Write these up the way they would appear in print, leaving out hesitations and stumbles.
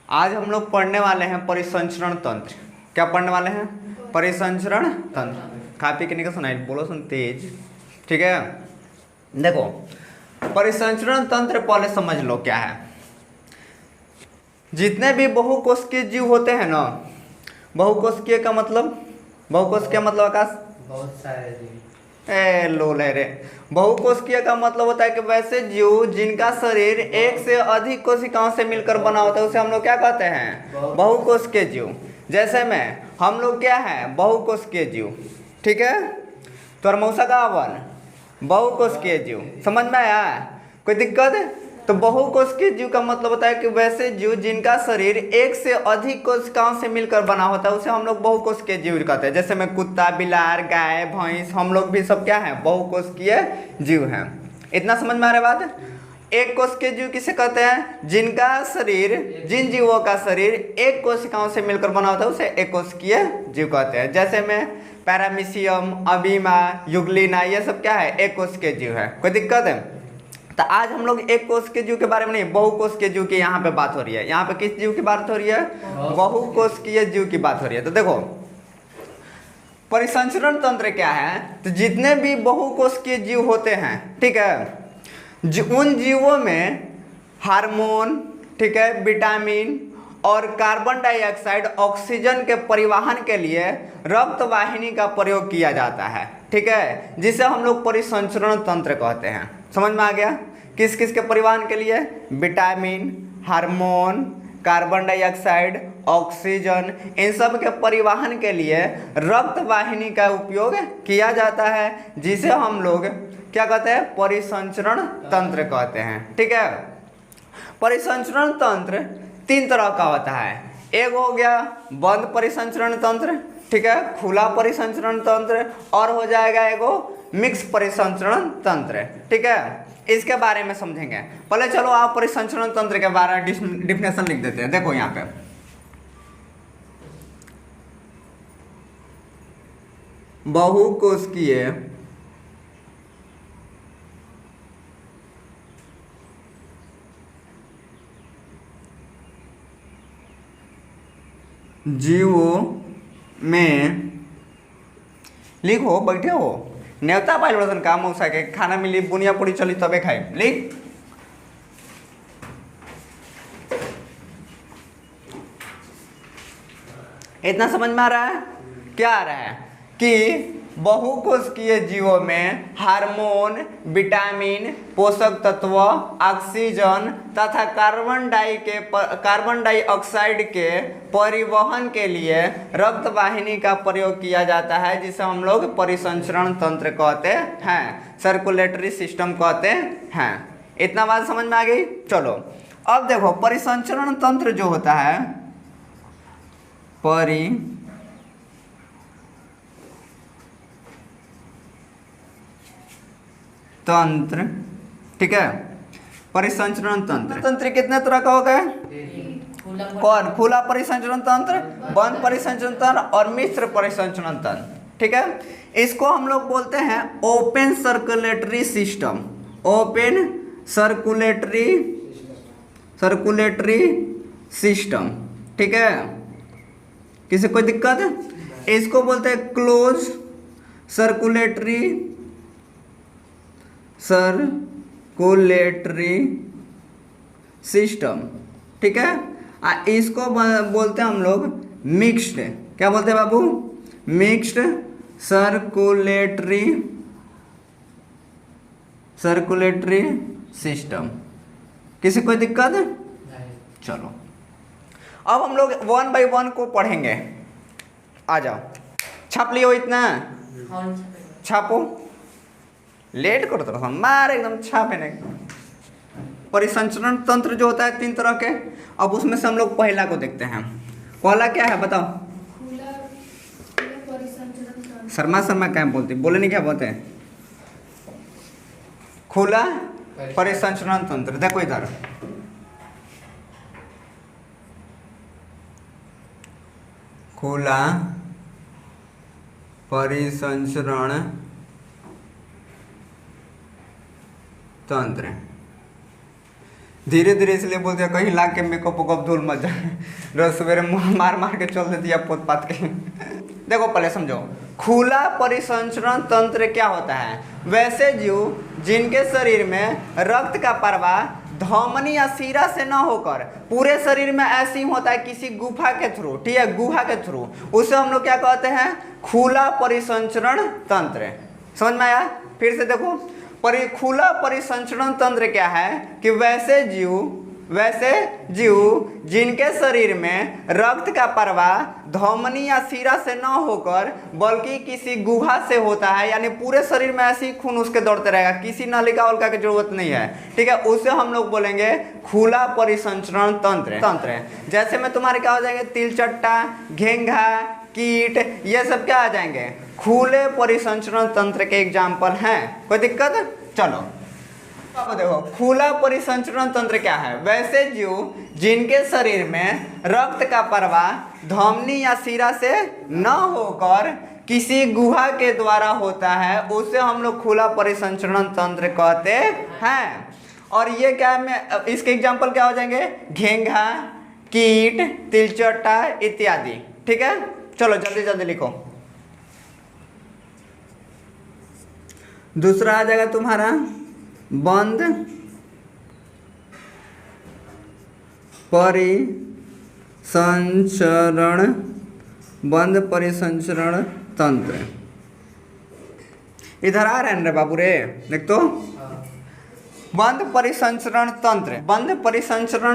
आज हम लोग पढ़ने वाले हैं परिसंचरण तंत्र। क्या पढ़ने वाले हैं? परिसंचरण तंत्र। खा पी के निकल सुनाई, बोलो सुन तेज। ठीक है, देखो परिसंचरण तंत्र पहले समझ लो क्या है। जितने भी बहुकोशिकीय जीव होते हैं ना, बहुकोशिकीय का मतलब, बहुकोशिकीय मतलब आकाश बहुत सारे जीव। लो ले रे। बहुकोशिकीय का मतलब होता है कि वैसे जीव जिनका शरीर एक से अधिक कोशिकाओं से मिलकर बना होता है, उसे हम लोग क्या कहते हैं? बहुकोशिकीय जीव। जैसे में हम लोग क्या है? बहुकोशिकीय जीव। ठीक है, तो मौसा का वन बहुकोशिकीय जीव। समझ में आया? कोई दिक्कत है? तो बहुकोशिकीय जीव का मतलब होता है कि वैसे जीव जिनका शरीर एक से अधिक कोशिकाओं से मिलकर बना होता है, उसे हम लोग बहुकोशिकीय जीव कहते हैं। जैसे में कुत्ता, बिलार, गाय, भैंस, हम लोग भी सब क्या है? बहुकोशिकीय जीव हैं। इतना समझ में आ रहा है बात? एक कोशिकीय जीव किसे कहते हैं? जिनका शरीर, जिन जीवों का शरीर एक कोशिकाओं से मिलकर बना होता है, उसे एक कोशिकीय जीव कहते हैं। जैसे में पैरामीशियम, अमीबा, यूग्लिना, ये सब क्या है? एक कोशिकीय जीव है। कोई दिक्कत है? तो आज हम लोग एक कोशिकीय जीव के बारे में नहीं, बहुकोशिकीय जीव की यहाँ पे बात हो रही है। यहाँ पे किस जीव की बात हो रही है? बहुकोशिकीय जीव की बात हो रही है। तो देखो परिसंचरण तंत्र क्या है? तो जितने भी बहुकोशिकीय जीव होते हैं, ठीक है, उन जीवों में हार्मोन, ठीक है, विटामिन और कार्बन डाइऑक्साइड, ऑक्सीजन के परिवहन के लिए रक्त वाहिनी का प्रयोग किया जाता है। ठीक है, जिसे हम लोग परिसंचरण तंत्र कहते हैं। समझ में आ गया? किस किस के परिवहन के लिए? Vitamin, hormone, carbon dioxide, oxygen, इन सब के परिवहन के लिए रक्त वाहिनी का उपयोग किया जाता है, जिसे हम लोग क्या कहते हैं? परिसंचरण तंत्र कहते हैं। ठीक है, परिसंचरण तंत्र तीन तरह का होता है। एक हो गया बंद परिसंचरण तंत्र, ठीक है, खुला परिसंचरण तंत्र, और हो जाएगा एगो मिक्स परिसंचरण तंत्र। ठीक है, इसके बारे में समझेंगे। पहले चलो आप परिसंचरण तंत्र के बारे में डिफिनेशन लिख देते हैं। देखो यहाँ पे बहुकोशिकीय जीवों में, लिखो बैठे हो, न्योता पाइल बड़सन काम मौसा के खाना मिली, बुनिया पूरी चली तबे खाई, लिख। इतना समझ में आ रहा है? क्या आ रहा है कि बहुकोशिकीय जीवों में हार्मोन, विटामिन, पोषक तत्व, ऑक्सीजन तथा कार्बन डाइऑक्साइड के परिवहन के लिए रक्त वाहिनी का प्रयोग किया जाता है, जिसे हम लोग परिसंचरण तंत्र कहते हैं, सर्कुलेटरी सिस्टम कहते हैं। इतना बात समझ में आ गई? चलो अब देखो परिसंचरण तंत्र जो होता है, तंत्र, ठीक है, परिसंचरण तंत्र कितने तरह का होगा? कौन? खुला परिसंचरण तंत्र, बंद परिसंचरण तंत्र और मिश्र परिसंचरण तंत्र। ठीक है, इसको हम लोग बोलते हैं open circulatory system. Open circulatory system. ठीक है, किसी कोई दिक्कत है? इसको बोलते हैं क्लोज सर्कुलेटरी सिस्टम। ठीक है, इसको बोलते हैं हम लोग मिक्स्ड, क्या बोलते हैं बाबू? Mixed circulatory system. किसी कोई दिक्कत है? चलो अब हम लोग 1 by 1 को पढ़ेंगे। आ जाओ, छाप लियो, इतना छापो, लेट करो थोड़ा सा, मारे एकदम छापे नहीं। परिसंचरण तंत्र जो होता है 3 तरह के। अब उसमें से हम लोग पहला को देखते हैं। पहला क्या है बताओ? शर्मा क्या बोलते, बोले नहीं क्या बोलते हैं? खुला परिसंचरण तंत्र। देखो इधर, खुला परिसंचरण तंत्र। धीरे धीरे इसलिए बोलते हैं कहीं लाग के मेकअप वेकअप धूल मत जाए, रोज सवेरे मुँह मार मार के चल देती है पोत पात के। देखो पहले समझो, खुला परिसंचरण तंत्र क्या होता है? वैसे जीव जिनके शरीर में रक्त का प्रवाह धमनी या शिरा से न होकर पूरे शरीर में ऐसे ही होता है किसी गुफा के थ्रू, ठीक है, गुहा के थ्रू, उसे हम लोग क्या कहते हैं? खुला परिसंचरण तंत्र। समझ में आया? फिर से देखो, खुला परिसंचरण तंत्र क्या है कि वैसे जीव जिनके शरीर में रक्त का प्रवाह धमनी या शिरा से न होकर बल्कि किसी गुहा से होता है, यानी पूरे शरीर में ऐसे ही खून उसके दौड़ते रहेगा, किसी नलिका वलिका की जरूरत नहीं है, ठीक है, उसे हम लोग बोलेंगे खुला परिसंचरण तंत्र। जैसे में तुम्हारे क्या हो जाएंगे? तिलचट्टा, घेंघा, कीट, ये सब क्या आ जाएंगे? खुले परिसंचरण तंत्र के एग्जाम्पल हैं। कोई दिक्कत? चलो अब देखो, खुला परिसंचरण तंत्र क्या है? वैसे जीव जिनके शरीर में रक्त का प्रवाह धमनी या शिरा से न होकर किसी गुहा के द्वारा होता है, उसे हम लोग खुला परिसंचरण तंत्र कहते हैं। और ये क्या है? इसके एग्जाम्पल क्या हो जाएंगे? घेंघा, कीट, तिलचट्टा इत्यादि, ठीक है। चलो जल्दी जल्दी लिखो। दूसरा आ जाएगा तुम्हारा बंद परिसंचरण तंत्र। इधर आ रहे हैं रे बाबू रे, देख तो। बंद परिसंचरण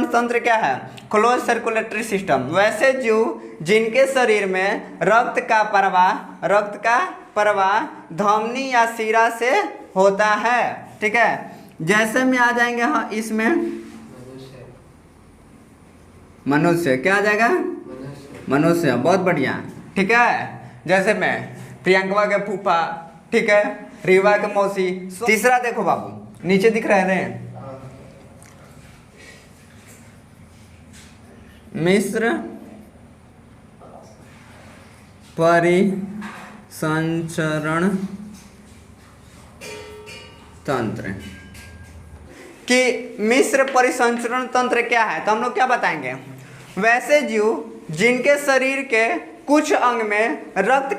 तंत्र क्या है? Close circulatory system. वैसे जीव जिनके शरीर में रक्त का प्रवाह धमनी या शिरा से होता है, ठीक है। जैसे में आ जाएंगे, हाँ, इसमें मनुष्य क्या आ जाएगा? मनुष्य, बहुत बढ़िया, ठीक है। जैसे में प्रियंका के फूफा, ठीक है, रीवा के मौसी। तीसरा देखो बाबू, नीचे दिख रहे हैं, मिश्र परिसंचरण तंत्र। कि मिश्र परिसंचरण तंत्र क्या है, तो हम लोग क्या बताएंगे? वैसे जीव जिनके शरीर के कुछ अंग में रक्त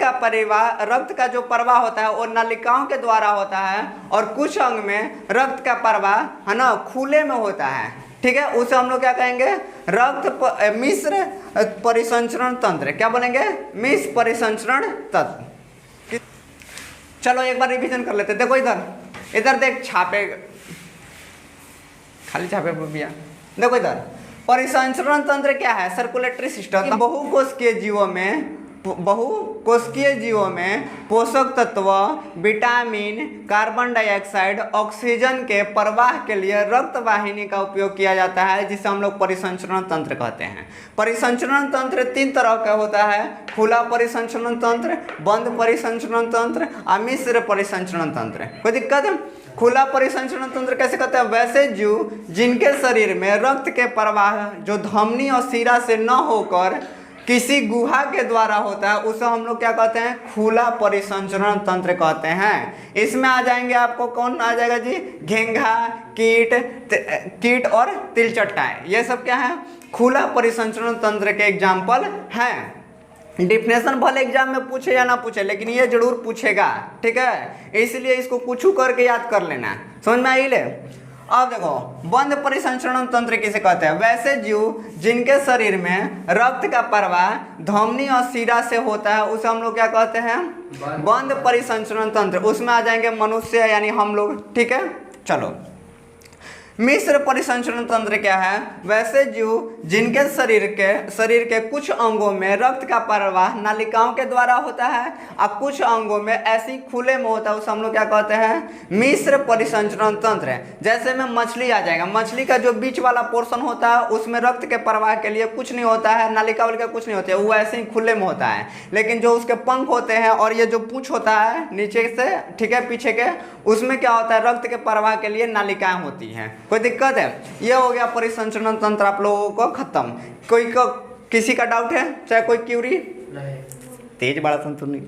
का जो प्रवाह होता है वो नलिकाओं के द्वारा होता है, और कुछ अंग में रक्त का प्रवाह है ना खुले में होता है, ठीक है, उसे हम लोग क्या कहेंगे? मिश्र परिसंचरण तंत्र। क्या बोलेंगे? मिश्र परिसंचरण तंत्र। चलो एक बार रिवीजन कर लेते। देखो इधर देख, छापे खाली छापे भैया। देखो इधर, परिसंचरण तंत्र क्या है? Circulatory system. बहुकोशिकीय जीवों में पोषक तत्व, विटामिन, कार्बन डाइऑक्साइड, ऑक्सीजन के प्रवाह के लिए रक्त वाहिनी का उपयोग किया जाता है, जिसे हम लोग परिसंचरण तंत्र कहते हैं। परिसंचरण तंत्र 3 तरह का होता है: खुला परिसंचरण तंत्र, बंद परिसंचरण तंत्र, मिश्र परिसंचरण तंत्र। कोई दिक्कत है? खुला परिसंचरण तंत्र कैसे कहते हैं? वैसे जीव जिनके शरीर में रक्त के प्रवाह जो धमनी और शिरा से न होकर किसी गुहा के द्वारा होता है, उसे हम लोग क्या कहते हैं? खुला परिसंचरण तंत्र कहते हैं। इसमें आ जाएंगे, आपको कौन आ जाएगा जी? घेंघा, कीट और तिलचट्टा। ये सब क्या है? खुला परिसंचरण तंत्र के एग्जाम्पल हैं। डिफिनेशन भले एग्जाम में पूछे या ना पूछे, लेकिन ये जरूर पूछेगा, ठीक है, इसलिए इसको कुछ करके याद कर लेना। समझ में आई ले? अब देखो, बंद परिसंचरण तंत्र किसे कहते हैं? वैसे जीव जिनके शरीर में रक्त का प्रवाह धमनी और शिरा से होता है, उसे हम लोग क्या कहते हैं? बंद परिसंचरण तंत्र। उसमें आ जाएंगे मनुष्य यानी हम लोग, ठीक है। चलो, मिश्र परिसंचरण तंत्र क्या है? वैसे जीव जिनके शरीर के कुछ अंगों में रक्त का प्रवाह नलिकाओं के द्वारा होता है और कुछ अंगों में ऐसी खुले में होता है, उसे हम लोग क्या कहते हैं? मिश्र परिसंचरण तंत्र। जैसे में मछली आ जाएगा, मछली का जो बीच वाला पोर्शन होता है उसमें रक्त के प्रवाह के लिए कुछ नहीं होता है, नलिका वलिका कुछ नहीं होती है, वो ऐसे ही खुले में होता है। लेकिन जो उसके पंख होते हैं और ये जो पूंछ होता है नीचे से, ठीक है, पीछे के, उसमें क्या होता है? रक्त के प्रवाह के लिए नलिकाएं होती हैं। कोई दिक्कत है? ये हो गया परिसंचरण तंत्र आप लोगों को खत्म। किसी का डाउट है? चाहे कोई क्यूरी? तेज बड़ा तंत्र नहीं।